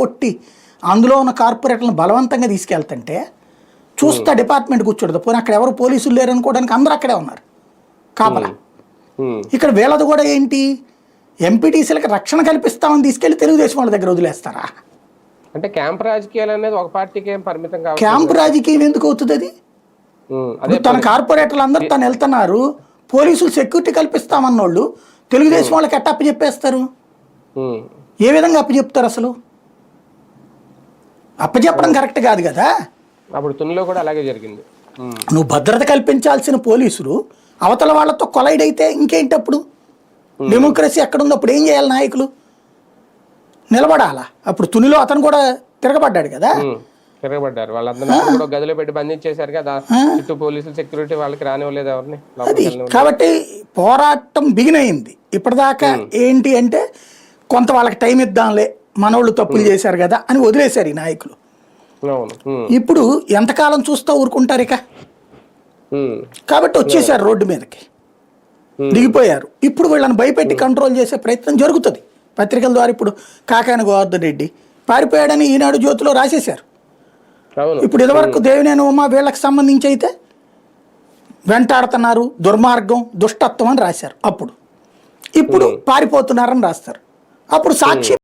కొట్టి అందులో ఉన్న కార్పొరేట్లను బలవంతంగా తీసుకెళ్తుంటే చూస్తా డిపార్ట్మెంట్ కూర్చోడదు. పోనీ అక్కడ ఎవరు పోలీసులు లేరు అనుకోవడానికి అందరూ అక్కడే ఉన్నారు కాపలా. ఇక్కడ వీళ్ళది కూడా ఏంటి, ఎంపీటీసీలకు రక్షణ కల్పిస్తామని తీసుకెళ్లి తెలుగుదేశం వాళ్ళ దగ్గర వదిలేస్తారా? అంటే క్యాంప్ రాజకీయాలు అనేది ఒక పార్టీకి ఏం పరిమితం కాదు. క్యాంప్ రాజకీయం ఎందుకు అవుతుంది? అది తన కార్పొరేటర్లు అందరూ తను వెళ్తున్నారు, పోలీసులు సెక్యూరిటీ కల్పిస్తామన్నోళ్ళు తెలుగుదేశం వాళ్ళకి ఎట్ట అప్పచెప్పేస్తారు? ఏ విధంగా అప్పచెప్తారు? అసలు అప్పచెప్పడం కరెక్ట్ కాదు కదా. అప్పుడు తునిలో కూడా అలాగే జరిగింది. నువ్వు భద్రత కల్పించాల్సిన పోలీసులు అవతల వాళ్ళతో కొలైడ్ అయితే ఇంకేంటి? అప్పుడు డెమోక్రసీ ఎక్కడుంది? అప్పుడు ఏం చేయాలి? నాయకులు నిలబడాలా? అప్పుడు తునిలో అతను కూడా తిరగబడ్డాడు కదా. తిరగబడ్డారు, వాళ్ళందరూ కూడా గదిలో పెట్టి బంధించేశారు కదా, చుట్టూ పోలీసులు సెక్యూరిటీ వాళ్ళకి రానివ్వలేదు ఎవరిని. కాబట్టి పోరాటం బిగిన్ అయింది. ఇప్పటిదాకా ఏంటి అంటే కొంత వాళ్ళకి టైం ఇద్దాంలే, మనోళ్ళు తప్పులు చేశారు కదా అని వదిలేశారు ఈ నాయకులు. ఇప్పుడు ఎంతకాలం చూస్తా ఊరుకుంటారు ఇక? కాబట్టి వచ్చేసారు రోడ్డు మీదకి, దిగిపోయారు. ఇప్పుడు వీళ్ళని భయపెట్టి కంట్రోల్ చేసే ప్రయత్నం జరుగుతుంది పత్రికల ద్వారా. ఇప్పుడు కాకాని గోవర్ధన్ రెడ్డి పారిపోయాడని ఈనాడు జ్యోతిలో రాసేశారు. ఇప్పుడు ఇదివరకు దేవినేని ఉమా వీళ్ళకి సంబంధించి అయితే వెంటాడుతున్నారు, దుర్మార్గం, దుష్టత్వం అని రాశారు అప్పుడు. ఇప్పుడు పారిపోతున్నారని రాస్తారు. అప్పుడు సాక్షి